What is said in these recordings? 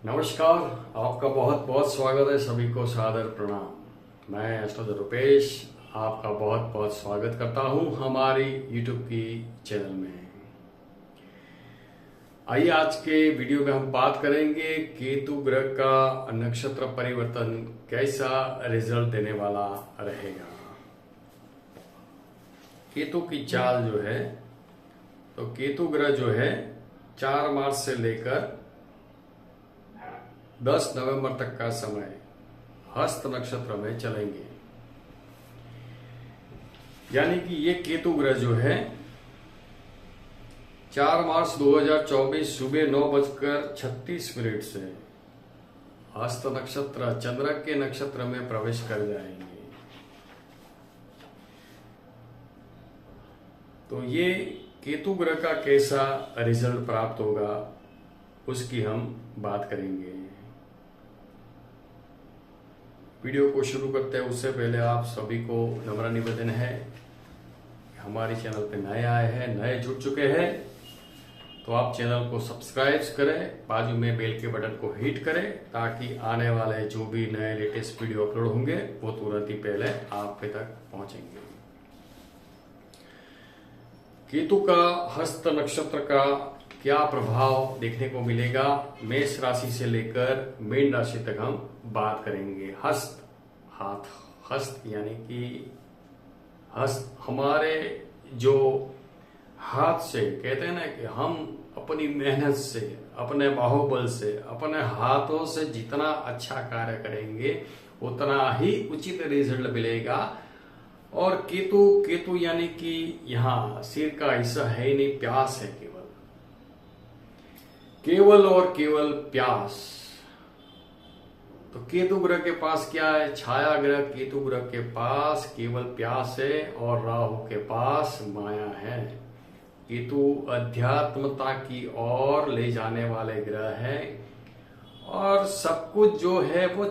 नमस्कार। आपका बहुत बहुत स्वागत है। सभी को सादर प्रणाम। मैं एस्ट्रोलॉजर रुपेश आपका बहुत बहुत स्वागत करता हूं हमारी यूट्यूब की चैनल में। आइए आज के वीडियो में हम बात करेंगे केतु ग्रह का नक्षत्र परिवर्तन कैसा रिजल्ट देने वाला रहेगा। केतु की चाल जो है, तो केतु ग्रह जो है 4 मार्च से लेकर 10 नवंबर तक का समय हस्त नक्षत्र में चलेंगे। यानी कि ये केतु ग्रह जो है 4 मार्च 2024 सुबह 9:36 से हस्त नक्षत्र चंद्र के नक्षत्र में प्रवेश कर जाएंगे। तो ये केतु ग्रह का कैसा रिजल्ट प्राप्त होगा उसकी हम बात करेंगे। वीडियो को शुरू करते हैं उससे पहले आप सभी को नम्र निवेदन है, हमारे चैनल पे नए आए हैं, नए जुड़ चुके हैं तो आप चैनल को सब्सक्राइब करें, बाजू में बेल के बटन को हिट करें ताकि आने वाले जो भी नए लेटेस्ट वीडियो अपलोड होंगे वो तुरंत ही पहले आप तक पहुंचेंगे। केतु का हस्त नक्षत्र का क्या प्रभाव देखने को मिलेगा, मेष राशि से लेकर मीन राशि तक हम बात करेंगे। हस्त हाथ, हस्त यानी कि हस्त हमारे जो हाथ से कहते हैं ना कि हम अपनी मेहनत से, अपने बाहुबल से, अपने हाथों से जितना अच्छा कार्य करेंगे उतना ही उचित रिजल्ट मिलेगा। और केतु यानी कि यहाँ सिर का हिस्सा है ही नहीं, प्यास है केवल और केवल प्यास। तो केतु ग्रह के पास क्या है, छाया ग्रह केतु ग्रह के पास केवल प्यास है और राहु के पास माया है। केतु अध्यात्मता की ओर ले जाने वाले ग्रह है और सब कुछ जो है वो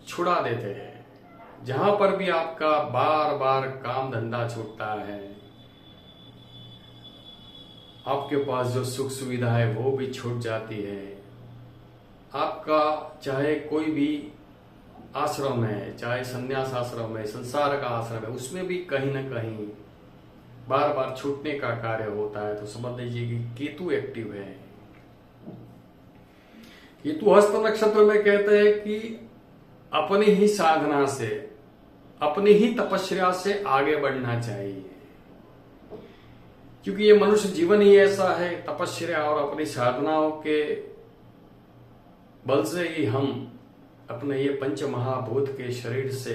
छुड़ा देते हैं। जहां पर भी आपका बार बार काम धंधा छूटता है, आपके पास जो सुख सुविधा है वो भी छूट जाती है। आपका चाहे कोई भी आश्रम है, चाहे संन्यास आश्रम है, संसार का आश्रम है, उसमें भी कहीं ना कहीं बार बार छूटने का कार्य होता है। तो समझ लीजिए कि केतु एक्टिव है। केतु हस्त नक्षत्र में कहते हैं कि अपनी ही साधना से, अपनी ही तपस्या से आगे बढ़ना चाहिए, क्योंकि ये मनुष्य जीवन ही ऐसा है, तपस्या और अपनी साधनाओं के बल से ही हम अपने ये पंच महाभूत के शरीर से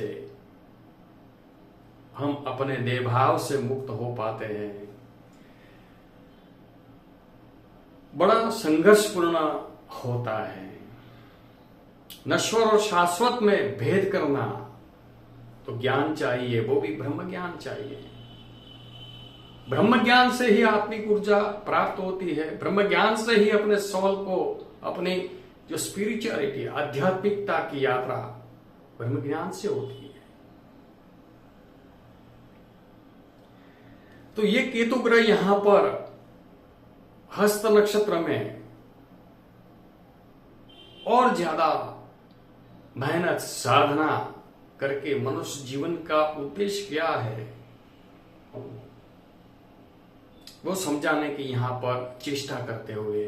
हम अपने देहभाव से मुक्त हो पाते हैं। बड़ा संघर्षपूर्ण होता है। नश्वर और शाश्वत में भेद करना तो ज्ञान चाहिए, वो भी ब्रह्म ज्ञान चाहिए। ब्रह्म ज्ञान से ही आत्मिक ऊर्जा प्राप्त होती है। ब्रह्म ज्ञान से ही अपने सोल को, अपनी जो स्पिरिचुअलिटी, आध्यात्मिकता की यात्रा ब्रह्म ज्ञान से होती है। तो ये केतु ग्रह यहां पर हस्त नक्षत्र में और ज्यादा मेहनत साधना करके मनुष्य जीवन का उद्देश्य क्या है वो समझाने की यहां पर चेष्टा करते हुए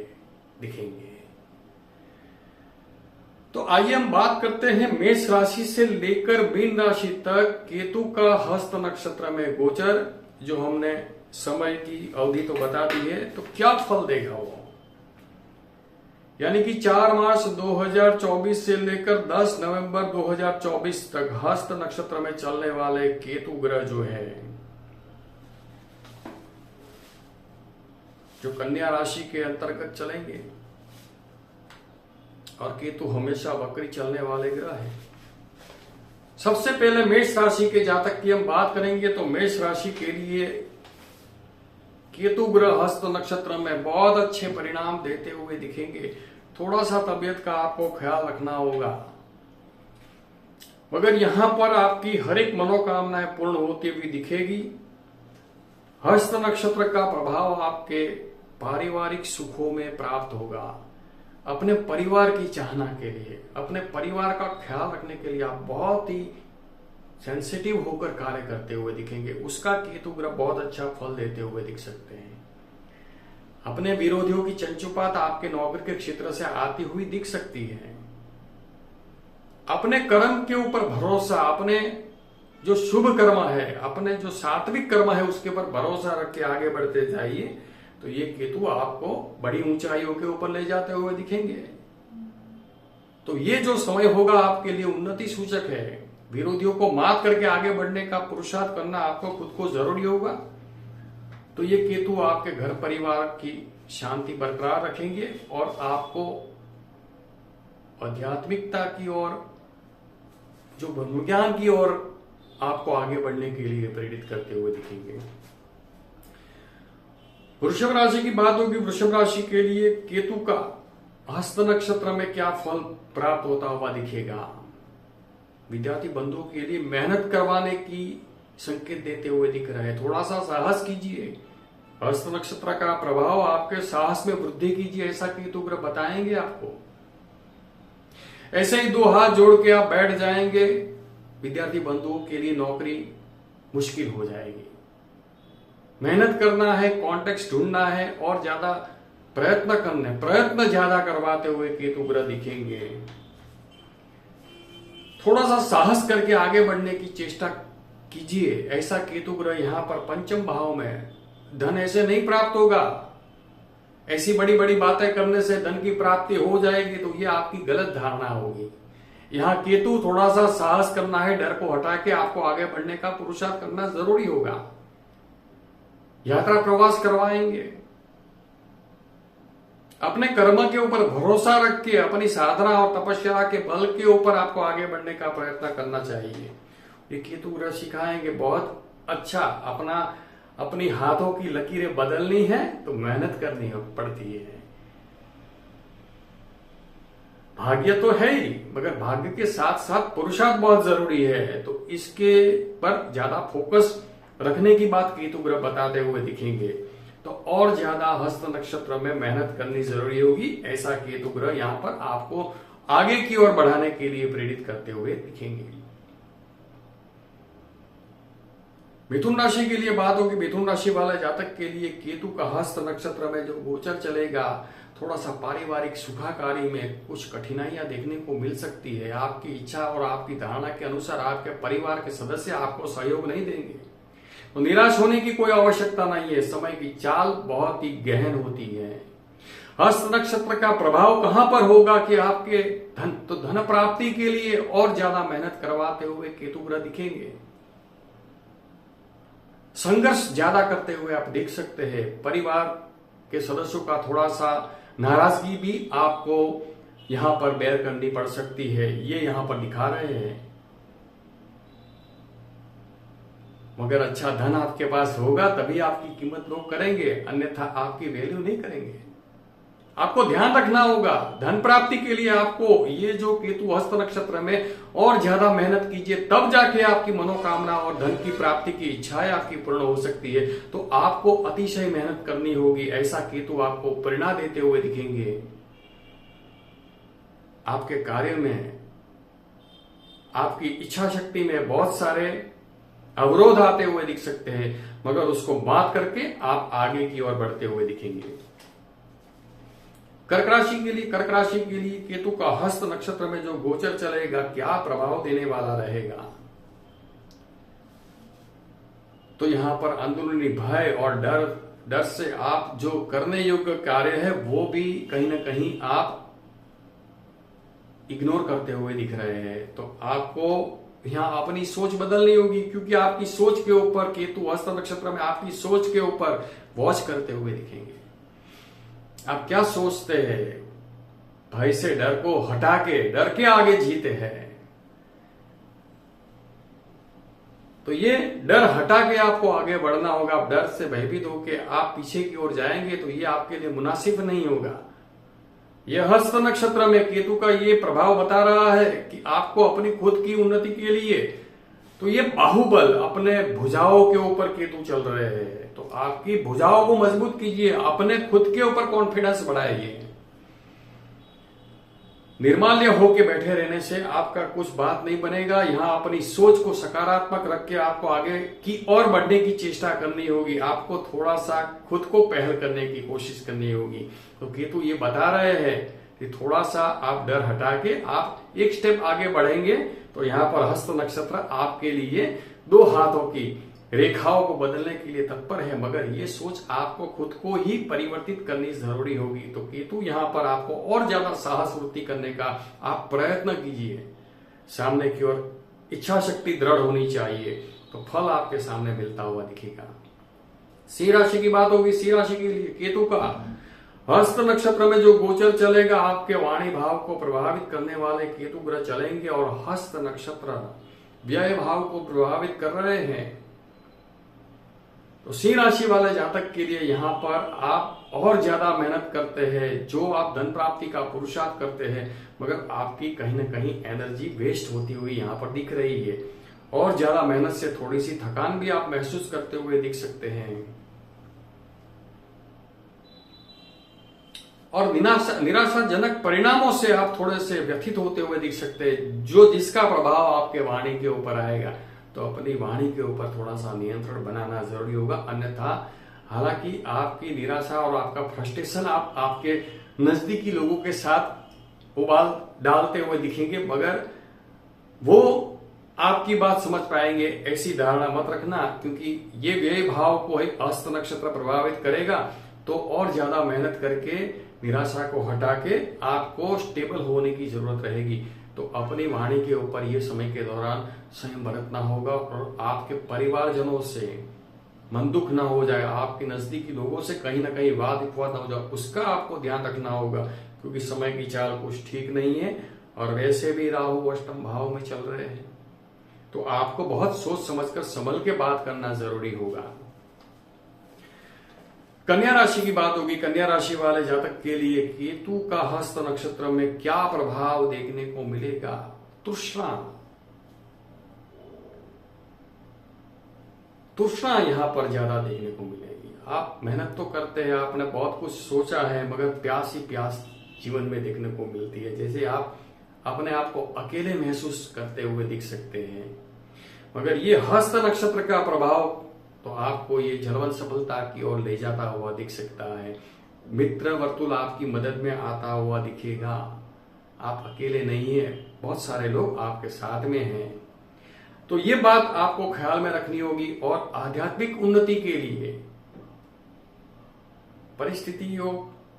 दिखेंगे। तो आइए हम बात करते हैं मेष राशि से लेकर मीन राशि तक केतु का हस्त नक्षत्र में गोचर, जो हमने समय की अवधि तो बता दी है, तो क्या फल देगा वो। यानी कि 4 मार्च 2024 से लेकर 10 नवंबर 2024 तक हस्त नक्षत्र में चलने वाले केतु ग्रह जो है, जो कन्या राशि के अंतर्गत चलेंगे, और केतु हमेशा वक्री चलने वाले ग्रह है। सबसे पहले मेष राशि के जातक की हम बात करेंगे। तो मेष राशि के लिए केतु ग्रह हस्त नक्षत्र में बहुत अच्छे परिणाम देते हुए दिखेंगे। थोड़ा सा तबीयत का आपको ख्याल रखना होगा, मगर यहां पर आपकी हर एक मनोकामनाएं पूर्ण होती हुई दिखेगी। हस्त नक्षत्र का प्रभाव आपके पारिवारिक सुखों में प्राप्त होगा। अपने परिवार की चाहना के लिए, अपने परिवार का ख्याल रखने के लिए आप बहुत ही सेंसिटिव होकर कार्य करते हुए दिखेंगे। उसका केतु ग्रह बहुत अच्छा फल देते हुए दिख सकते हैं। अपने विरोधियों की चंचुपात आपके नौकरी के क्षेत्र से आती हुई दिख सकती है। अपने कर्म के ऊपर भरोसा, अपने जो शुभ कर्म है, अपने जो सात्विक कर्म है उसके ऊपर भरोसा रख के आगे बढ़ते जाइए, तो ये केतु आपको बड़ी ऊंचाइयों के ऊपर ले जाते हुए दिखेंगे। तो ये जो समय होगा आपके लिए उन्नति सूचक है। विरोधियों को मात करके आगे बढ़ने का पुरुषार्थ करना आपको खुद को जरूरी होगा। तो ये केतु आपके घर परिवार की शांति बरकरार रखेंगे और आपको आध्यात्मिकता की ओर, जो विज्ञान की ओर आपको आगे बढ़ने के लिए प्रेरित करते हुए दिखेंगे। वृषभ राशि की बात होगी। वृषभ राशि के लिए केतु का हस्त नक्षत्र में क्या फल प्राप्त होता हुआ दिखेगा। विद्यार्थी बंधुओं के लिए मेहनत करवाने की संकेत देते हुए दिख रहा है। थोड़ा सा साहस कीजिए। हस्त नक्षत्र का प्रभाव आपके साहस में वृद्धि कीजिए, ऐसा केतु ग्रह बताएंगे आपको। ऐसे ही दो हाथ जोड़ के आप बैठ जाएंगे, विद्यार्थी बंधुओं के लिए नौकरी मुश्किल हो जाएगी। मेहनत करना है, कॉन्टेक्स्ट ढूंढना है और ज्यादा प्रयत्न करने, प्रयत्न ज्यादा करवाते हुए केतु ग्रह दिखेंगे। थोड़ा सा साहस करके आगे बढ़ने की चेष्टा कीजिए, ऐसा केतु ग्रह यहां पर पंचम भाव में। धन ऐसे नहीं प्राप्त होगा। ऐसी बड़ी बड़ी बातें करने से धन की प्राप्ति हो जाएगी, तो ये आपकी गलत धारणा होगी। यहां केतु थोड़ा सा साहस करना है, डर को हटा के आपको आगे बढ़ने का पुरुषार्थ करना जरूरी होगा। यात्रा प्रवास करवाएंगे। अपने कर्म के ऊपर भरोसा रख के, अपनी साधना और तपस्या के बल के ऊपर आपको आगे बढ़ने का प्रयत्न करना चाहिए। ये केतु ग्रह सिखाएंगे बहुत अच्छा। अपनी हाथों की लकीरें बदलनी है तो मेहनत करनी पड़ती है। भाग्य तो है ही, मगर भाग्य के साथ साथ पुरुषार्थ बहुत जरूरी है। तो इसके पर ज्यादा फोकस रखने की बात केतु ग्रह बताते हुए दिखेंगे। तो और ज्यादा हस्त नक्षत्र में मेहनत करनी जरूरी होगी, ऐसा केतु ग्रह यहां पर आपको आगे की ओर बढ़ाने के लिए प्रेरित करते हुए दिखेंगे। मिथुन राशि के लिए बात होगी। मिथुन राशि वाले जातक के लिए केतु का हस्त नक्षत्र में जो गोचर चलेगा, थोड़ा सा पारिवारिक सुखाकारी में कुछ कठिनाइयां देखने को मिल सकती है। आपकी इच्छा और आपकी धारणा के अनुसार आपके परिवार के सदस्य आपको सहयोग नहीं देंगे, तो निराश होने की कोई आवश्यकता नहीं है। समय की चाल बहुत ही गहन होती है। हस्त नक्षत्र का प्रभाव कहां पर होगा कि आपके धन प्राप्ति के लिए और ज्यादा मेहनत करवाते हुए केतु ग्रह दिखेंगे। संघर्ष ज्यादा करते हुए आप देख सकते हैं। परिवार के सदस्यों का थोड़ा सा नाराजगी भी आपको यहां पर बेयर करनी पड़ सकती है, ये यहां पर दिखा रहे हैं। मगर अच्छा धन आपके पास होगा तभी आपकी कीमत लोग करेंगे, अन्यथा आपकी वैल्यू नहीं करेंगे। आपको ध्यान रखना होगा, धन प्राप्ति के लिए आपको ये जो केतु हस्त नक्षत्र में और ज्यादा मेहनत कीजिए, तब जाके आपकी मनोकामना और धन की प्राप्ति की इच्छाएं आपकी पूर्ण हो सकती है। तो आपको अतिशय मेहनत करनी होगी, ऐसा केतु आपको प्रेरणा देते हुए दिखेंगे। आपके कार्य में, आपकी इच्छा शक्ति में बहुत सारे अवरोध आते हुए दिख सकते हैं, मगर उसको मात करके आप आगे की ओर बढ़ते हुए दिखेंगे। कर्क राशि के लिए केतु का हस्त नक्षत्र में जो गोचर चलेगा, क्या प्रभाव देने वाला रहेगा। तो यहां पर अंदरूनी भय और डर से आप जो करने योग्य कार्य है वो भी कहीं ना कहीं आप इग्नोर करते हुए दिख रहे हैं। तो आपको यहां अपनी सोच बदलनी होगी, क्योंकि आपकी सोच के ऊपर केतु हस्त नक्षत्र में आपकी सोच के ऊपर वॉच करते हुए दिखेंगे। आप क्या सोचते हैं, भय से डर को हटा के, डर के आगे जीते हैं। तो ये डर हटा के आपको आगे बढ़ना होगा। आप डर से भयभीत होके आप पीछे की ओर जाएंगे तो ये आपके लिए मुनासिब नहीं होगा। यह हस्त नक्षत्र में केतु का ये प्रभाव बता रहा है कि आपको अपनी खुद की उन्नति के लिए, तो ये बाहुबल अपने भुजाओं के ऊपर केतु चल रहे हैं, तो आपकी भुजाओं को मजबूत कीजिए, अपने खुद के ऊपर कॉन्फिडेंस बढ़ाइए। निर्माल्य होके बैठे रहने से आपका कुछ बात नहीं बनेगा। यहाँ अपनी सोच को सकारात्मक रख के आपको आगे की और बढ़ने की चेष्टा करनी होगी। आपको थोड़ा सा खुद को पहल करने की कोशिश करनी होगी। तो केतु ये बता रहे हैं कि थोड़ा सा आप डर हटा के आप एक स्टेप आगे बढ़ेंगे। तो यहाँ पर हस्त नक्षत्र आपके लिए 2 हाथों की रेखाओं को बदलने के लिए तत्पर है, मगर ये सोच आपको खुद को ही परिवर्तित करनी जरूरी होगी। तो केतु यहाँ पर आपको और ज्यादा साहस वृद्धि करने का आप प्रयत्न कीजिए। सामने की ओर इच्छा शक्ति दृढ़ होनी चाहिए, तो फल आपके सामने मिलता हुआ दिखेगा। सिंह राशि की बात होगी। सिंह राशि के लिए केतु का हस्त नक्षत्र में जो गोचर चलेगा, आपके वाणी भाव को प्रभावित करने वाले केतु ग्रह चलेंगे और हस्त नक्षत्र व्यय भाव को प्रभावित कर रहे हैं। तो सिंह राशि वाले जातक के लिए यहाँ पर आप और ज्यादा मेहनत करते हैं, जो आप धन प्राप्ति का पुरुषार्थ करते हैं, मगर आपकी कहीं ना कहीं एनर्जी वेस्ट होती हुई यहाँ पर दिख रही है। और ज्यादा मेहनत से थोड़ी सी थकान भी आप महसूस करते हुए दिख सकते हैं और निराशाजनक परिणामों से आप थोड़े से व्यथित होते हुए दिख सकते हैं, जो जिसका प्रभाव आपके वाणी के ऊपर आएगा। तो अपनी वाणी के ऊपर थोड़ा सा नियंत्रण बनाना जरूरी होगा, अन्यथा हालांकि आपकी निराशा और आपका फ्रस्ट्रेशन आप आपके नजदीकी लोगों के साथ उबाल डालते हुए दिखेंगे, मगर वो आपकी बात समझ पाएंगे ऐसी धारणा मत रखना, क्योंकि ये व्यय भाव को एक हस्त नक्षत्र प्रभावित करेगा। तो और ज्यादा मेहनत करके निराशा को हटा के आपको स्टेबल होने की जरूरत रहेगी। तो अपनी वाणी के ऊपर ये समय के दौरान संयम बरतना होगा और आपके परिवारजनों से मन दुख ना हो जाए, आपके नजदीकी लोगों से कहीं ना कहीं वाद विवाद ना हो जाए, उसका आपको ध्यान रखना होगा, क्योंकि समय की चाल कुछ ठीक नहीं है और वैसे भी राहु अष्टम भाव में चल रहे हैं। तो आपको बहुत सोच समझकर संभल के बात करना जरूरी होगा। कन्या राशि की बात होगी। कन्या राशि वाले जातक के लिए केतु का हस्त नक्षत्र में क्या प्रभाव देखने को मिलेगा? तृष्णा यहां पर ज्यादा देखने को मिलेगी। आप मेहनत तो करते हैं, आपने बहुत कुछ सोचा है, मगर प्यास ही प्यास जीवन में देखने को मिलती है। जैसे आप अपने आप को अकेले महसूस करते हुए दिख सकते हैं, मगर ये हस्त नक्षत्र का प्रभाव तो आपको ये झलवन सफलता की ओर ले जाता हुआ दिख सकता है। मित्र वर्तुल आपकी मदद में आता हुआ दिखेगा। आप अकेले नहीं है, बहुत सारे लोग आपके साथ में हैं। तो ये बात आपको ख्याल में रखनी होगी और आध्यात्मिक उन्नति के लिए परिस्थितियों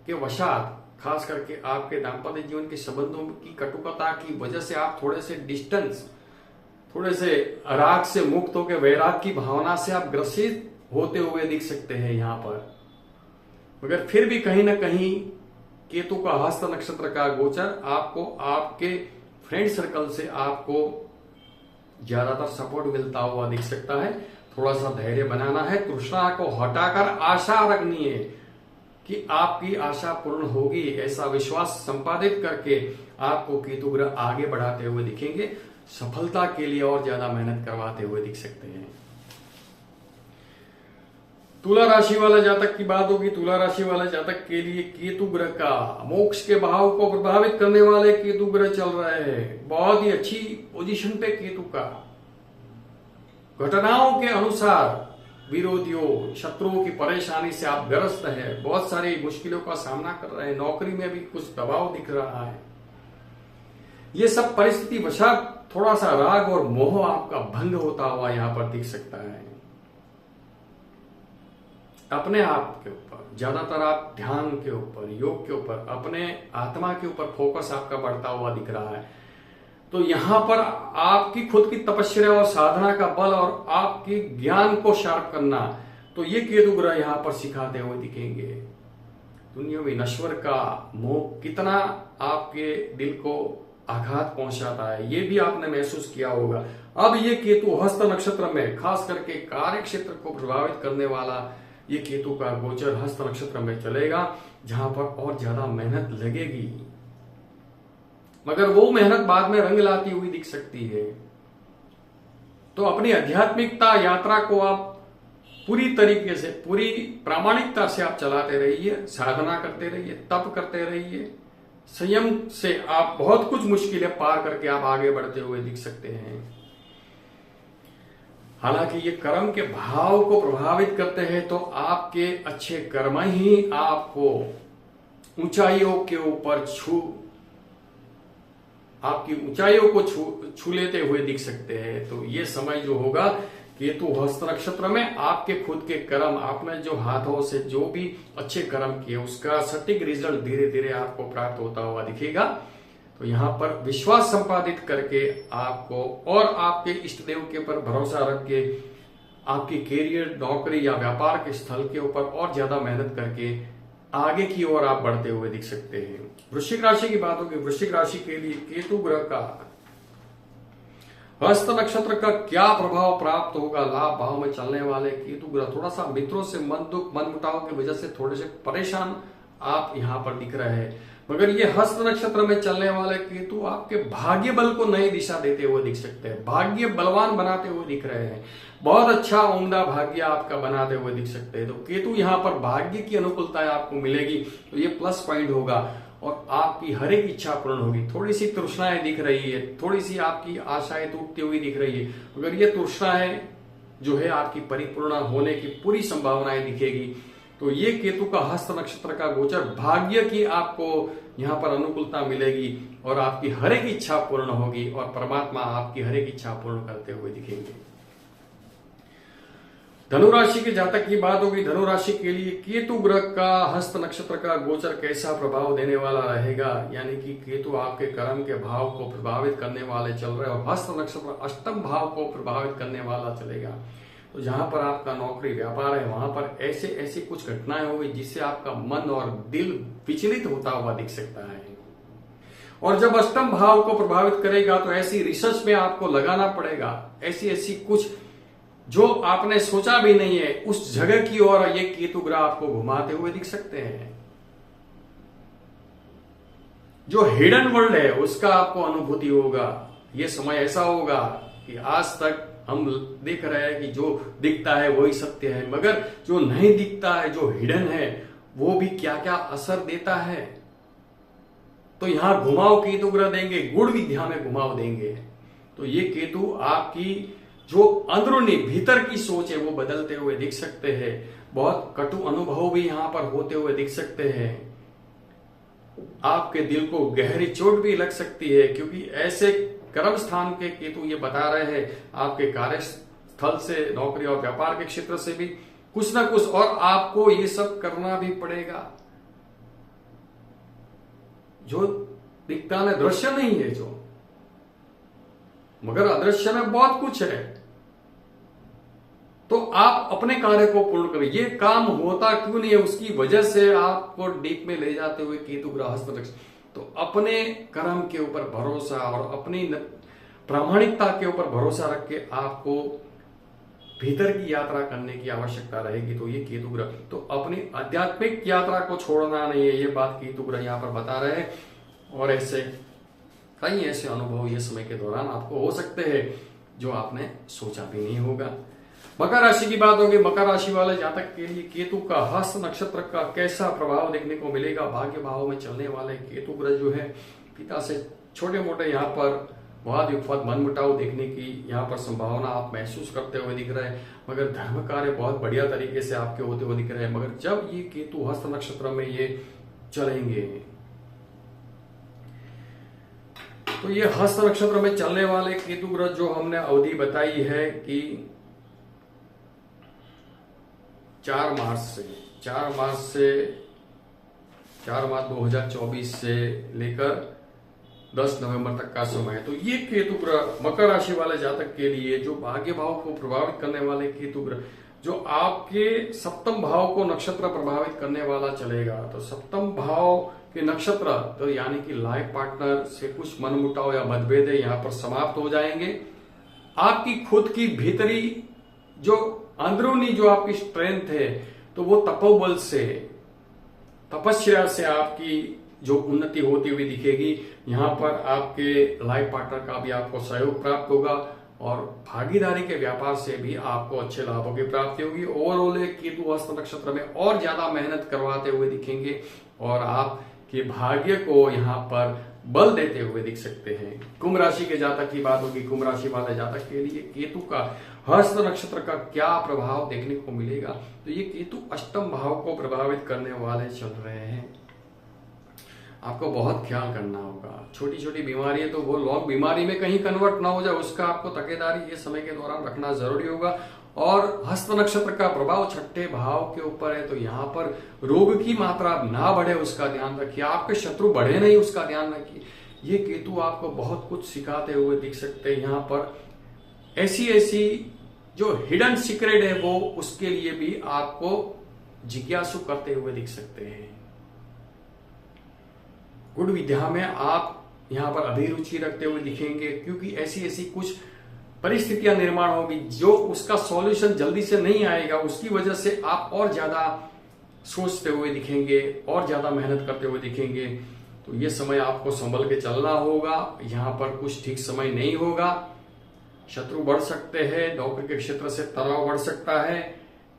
के वशात, खास करके आपके दाम्पत्य जीवन के संबंधों की कटुकता की वजह से आप थोड़े से डिस्टेंस, थोड़े से राग से मुक्त होकर वैराग की भावना से आप ग्रसित होते हुए दिख सकते हैं यहाँ पर। मगर फिर भी कहीं ना कहीं केतु का हस्त नक्षत्र का गोचर आपको आपके फ्रेंड सर्कल से आपको ज्यादातर सपोर्ट मिलता हुआ दिख सकता है। थोड़ा सा धैर्य बनाना है, तृष्णा को हटाकर आशा रखनी है कि आपकी आशा पूर्ण होगी। ऐसा विश्वास संपादित करके आपको केतु ग्रह आगे बढ़ाते हुए दिखेंगे, सफलता के लिए और ज्यादा मेहनत करवाते हुए दिख सकते हैं। तुला राशि वाला जातक की बात होगी। तुला राशि वाले जातक के लिए केतु ग्रह का मोक्ष के भाव को प्रभावित करने वाले केतु ग्रह चल रहे हैं। बहुत ही अच्छी पोजीशन पे केतु का, घटनाओं के अनुसार विरोधियों, शत्रुओं की परेशानी से आप ग्रस्त है, बहुत सारी मुश्किलों का सामना कर रहे हैं, नौकरी में भी कुछ दबाव दिख रहा है। ये सब परिस्थिति वशात थोड़ा सा राग और मोह आपका भंग होता हुआ यहां पर दिख सकता है। अपने आप के ऊपर ज्यादातर आप ध्यान के ऊपर, योग के ऊपर, अपने आत्मा के ऊपर फोकस आपका बढ़ता हुआ दिख रहा है। तो यहां पर आपकी खुद की तपस्या और साधना का बल और आपके ज्ञान को शार्प करना, तो ये केतु ग्रह यहां पर सिखाते हुए दिखेंगे। दुनियावी नश्वर का मोह कितना आपके दिल को आघात पहुंचाता है, ये भी आपने महसूस किया होगा। अब ये केतु हस्त नक्षत्र में खास करके कार्य क्षेत्र को प्रभावित करने वाला ये केतु का गोचर हस्त नक्षत्र में चलेगा, जहां पर और ज्यादा मेहनत लगेगी, मगर वो मेहनत बाद में रंग लाती हुई दिख सकती है। तो अपनी आध्यात्मिकता यात्रा को आप पूरी तरीके से, पूरी प्रामाणिकता से आप चलाते रहिए, साधना करते रहिए, तप करते रहिए, संयम से आप बहुत कुछ मुश्किलें पार करके आप आगे बढ़ते हुए दिख सकते हैं। हालांकि ये कर्म के भाव को प्रभावित करते हैं, तो आपके अच्छे कर्म ही आपको ऊंचाइयों के ऊपर आपकी ऊंचाइयों को छू लेते हुए दिख सकते हैं। तो ये समय जो होगा केतु हस्त नक्षत्र में, आपके खुद के कर्म, आपने जो हाथों से जो भी अच्छे कर्म किए उसका सटीक रिजल्ट धीरे धीरे आपको प्राप्त होता हुआ दिखेगा। तो यहाँ पर विश्वास संपादित करके आपको और आपके इष्ट देव के ऊपर भरोसा रख के आपकी कैरियर, नौकरी या व्यापार के स्थल के ऊपर और ज्यादा मेहनत करके आगे की ओर आप बढ़ते हुए दिख सकते हैं। वृश्चिक राशि की बात होगी। वृश्चिक राशि के लिए केतु ग्रह का हस्त नक्षत्र का क्या प्रभाव प्राप्त होगा। लाभ भाव में चलने वाले केतु ग्रह थोड़ा सा मित्रों से मन दुख, मन मुटाव की वजह से थोड़े से परेशान आप यहां पर दिख रहे हैं, मगर ये हस्त नक्षत्र में चलने वाले केतु आपके भाग्य बल को नई दिशा देते हुए दिख सकते हैं, भाग्य बलवान बनाते हुए दिख रहे हैं, बहुत अच्छा उम्दा भाग्य आपका बनाते हुए दिख सकते हैं। तो केतु यहाँ पर भाग्य की अनुकूलता आपको मिलेगी, तो ये प्लस पॉइंट होगा और आपकी हर एक इच्छा पूर्ण होगी। थोड़ी सी तृष्णाएं दिख रही है, थोड़ी सी आपकी आशाएं टूटती हुई दिख रही है, मगर ये तृष्णाएं जो है आपकी परिपूर्ण होने की पूरी संभावनाएं दिखेगी। तो ये केतु का हस्त नक्षत्र का गोचर भाग्य की आपको यहाँ पर अनुकूलता मिलेगी और आपकी हर एक इच्छा पूर्ण होगी और परमात्मा आपकी हर एक इच्छा पूर्ण करते हुए दिखेंगे। धनुराशि के जातक की बात होगी। धनुराशि के लिए केतु ग्रह का हस्त नक्षत्र का गोचर कैसा प्रभाव देने वाला रहेगा, यानी कि केतु आपके कर्म के भाव को प्रभावित करने वाले चल रहे और हस्त नक्षत्र अष्टम भाव को प्रभावित करने वाला चलेगा। तो जहां पर आपका नौकरी व्यापार है वहां पर ऐसे ऐसी कुछ घटनाएं होगी जिससे आपका मन और दिल विचलित होता हुआ दिख सकता है। और जब अष्टम भाव को प्रभावित करेगा तो ऐसी रिसर्च में आपको लगाना पड़ेगा, ऐसी ऐसी कुछ जो आपने सोचा भी नहीं है उस जगह की ओर ये केतु ग्रह आपको घुमाते हुए दिख सकते हैं। जो हिडन वर्ल्ड है उसका आपको अनुभूति होगा। ये समय ऐसा होगा कि आज तक हम देख रहे हैं कि जो दिखता है वही सत्य है, मगर जो नहीं दिखता है, जो हिडन है, वो भी क्या क्या असर देता है। तो यहां घुमाव केतु ग्रह देंगे, गुण विद्या में घुमाव देंगे। तो ये केतु आपकी जो अंदरूनी भीतर की सोच है वो बदलते हुए दिख सकते हैं। बहुत कटु अनुभव भी यहां पर होते हुए दिख सकते हैं। आपके दिल को गहरी चोट भी लग सकती है, क्योंकि ऐसे कर्म स्थान के केतु ये बता रहे हैं आपके कार्यस्थल से, नौकरी और व्यापार के क्षेत्र से भी कुछ ना कुछ, और आपको ये सब करना भी पड़ेगा। जो दिखता है दृश्य नहीं है जो, मगर अदृश्य में बहुत कुछ है। तो आप अपने कार्य को पूर्ण करें। ये काम होता क्यों नहीं है उसकी वजह से आपको डीप में ले जाते हुए केतु ग्रह हस्त नक्षत्र। तो अपने कर्म के ऊपर भरोसा और अपनी प्रामाणिकता के ऊपर भरोसा रख के आपको भीतर की यात्रा करने की आवश्यकता रहेगी। तो ये केतु ग्रह तो अपनी आध्यात्मिक यात्रा को छोड़ना नहीं है, ये बात केतु ग्रह यहाँ पर बता रहे हैं। और ऐसे कई ऐसे अनुभव ये समय के दौरान आपको हो सकते हैं जो आपने सोचा भी नहीं होगा। मकर राशि की बात होगी। मकर राशि वाले जातक के लिए केतु का हस्त नक्षत्र का कैसा प्रभाव देखने को मिलेगा। भाग्य भाव में चलने वाले केतु ग्रह जो है पिता से छोटे मोटे यहाँ पर वाद विवाद, मन मुटाव देखने की यहाँ पर संभावना आप महसूस करते हुए दिख रहे हैं, मगर धर्म कार्य बहुत बढ़िया तरीके से आपके होते हुए दिख रहे हैं। मगर जब ये केतु हस्त नक्षत्र में ये चलेंगे तो ये हस्त नक्षत्र में चलने वाले केतु ग्रह जो हमने अवधि बताई है कि 4 मार्च 2024 से लेकर 10 नवंबर तक का समय है। तो ये केतु ग्रह मकर राशि वाले जातक के लिए जो भाग्य भाव को प्रभावित करने वाले केतु ग्रह जो आपके सप्तम भाव को नक्षत्र प्रभावित करने वाला चलेगा। तो सप्तम भाव के नक्षत्र तो यानी कि लाइफ पार्टनर से कुछ मनमुटाव या मतभेद है यहाँ पर समाप्त हो जाएंगे। आपकी खुद की भीतरी जो अंदरूनी जो आपकी स्ट्रेंथ है तो वो तपोबल से, तपस्या से आपकी जो उन्नति होती हुई दिखेगी। यहाँ पर आपके लाइफ पार्टनर का भी आपको सहयोग प्राप्त होगा और भागीदारी के व्यापार से भी आपको अच्छे लाभों की प्राप्ति होगी। ओवरऑल केतु हस्त नक्षत्र में और ज्यादा मेहनत करवाते हुए दिखेंगे और आप कि भाग्य को यहाँ पर बल देते हुए दिख सकते हैं। कुंभ राशि के जातक की बात होगी। कुंभ राशि वाले जातक के लिए केतु का हस्त नक्षत्र का क्या प्रभाव देखने को मिलेगा, तो ये केतु अष्टम भाव को प्रभावित करने वाले चल रहे हैं। आपको बहुत ख्याल करना होगा। छोटी छोटी बीमारी है तो वो लॉन्ग बीमारी में कहीं कन्वर्ट ना हो जाए, उसका आपको तकेदारी ये समय के दौरान रखना जरूरी होगा। और हस्त नक्षत्र का प्रभाव छठे भाव के ऊपर है, तो यहाँ पर रोग की मात्रा ना बढ़े उसका ध्यान रखिए, आपके शत्रु बढ़े नहीं उसका ध्यान रखिए। ये केतु आपको बहुत कुछ सिखाते हुए दिख सकते हैं। यहाँ पर ऐसी ऐसी जो हिडन सीक्रेट है वो उसके लिए भी आपको जिज्ञासु करते हुए दिख सकते हैं। गुड़ विद्या में आप यहाँ पर अभिरुचि रखते हुए दिखेंगे, क्योंकि ऐसी ऐसी कुछ परिस्थितियां निर्माण होगी जो उसका सॉल्यूशन जल्दी से नहीं आएगा, उसकी वजह से आप और ज्यादा सोचते हुए दिखेंगे और ज्यादा मेहनत करते हुए दिखेंगे। तो ये समय आपको संभल के चलना होगा। यहाँ पर कुछ ठीक समय नहीं होगा, शत्रु बढ़ सकते हैं, नौकरी के क्षेत्र से तनाव बढ़ सकता है।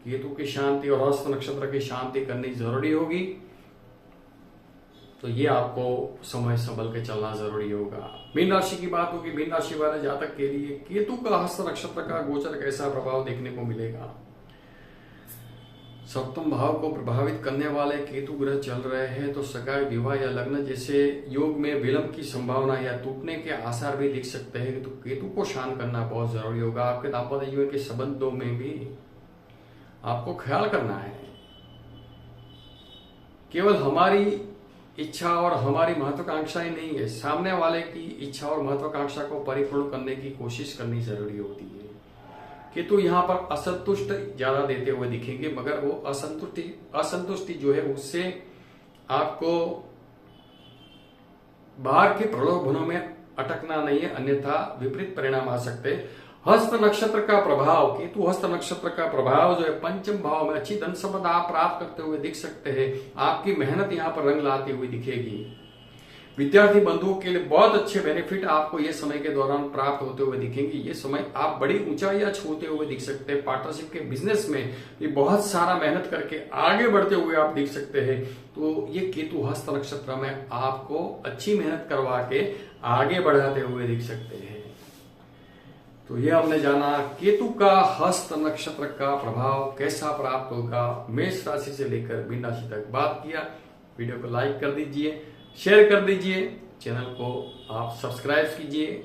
केतु की शांति और हस्त नक्षत्र की शांति करनी जरूरी होगी। तो ये आपको समय संभल के चलना जरूरी होगा। मीन राशि की बात होगी। मीन राशि वाले जातक के लिए केतु का हस्त नक्षत्र का गोचर कैसा प्रभाव देखने को मिलेगा। सप्तम भाव को प्रभावित करने वाले केतु ग्रह चल रहे हैं, तो सगाई, विवाह या लग्न जैसे योग में विलंब की संभावना या टूटने के आसार भी दिख सकते हैं। तो केतु को शांत करना बहुत जरूरी होगा। आपके दाम्पत्य जीवन के संबंधों में भी आपको ख्याल करना है। केवल हमारी इच्छा और हमारी महत्वाकांक्षाएं नहीं है, सामने वाले की इच्छा और महत्वाकांक्षा को परिपूर्ण करने की कोशिश करनी जरूरी होती है। केतु यहाँ पर असंतुष्ट ज्यादा देते हुए दिखेंगे, मगर वो असंतुष्टि जो है उससे आपको बाहर के प्रलोभनों में अटकना नहीं है, अन्यथा विपरीत परिणाम आ सकते हैं। हस्त नक्षत्र का प्रभाव, केतु हस्त नक्षत्र का प्रभाव जो है पंचम भाव में अच्छी धन संपदा आप प्राप्त करते हुए दिख सकते हैं। आपकी मेहनत यहाँ पर रंग लाती हुई दिखेगी। विद्यार्थी बंधुओं के लिए बहुत अच्छे बेनिफिट आपको ये समय के दौरान प्राप्त होते हुए दिखेंगे। ये समय आप बड़ी ऊंचाइयां छूते हुए दिख सकते हैं। पार्टनरशिप के बिजनेस में भी बहुत सारा मेहनत करके आगे बढ़ते हुए आप दिख सकते हैं। तो ये केतु हस्त नक्षत्र में आपको अच्छी मेहनत करवा के आगे बढ़ाते हुए दिख सकते हैं। तो ये हमने जाना केतु का हस्त नक्षत्र का प्रभाव कैसा प्राप्त होगा। मेष राशि से लेकर मीन राशि तक बात किया। वीडियो को लाइक कर दीजिए, शेयर कर दीजिए, चैनल को आप सब्सक्राइब कीजिए।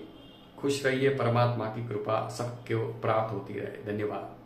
खुश रहिए, परमात्मा की कृपा सबको प्राप्त होती रहे। धन्यवाद।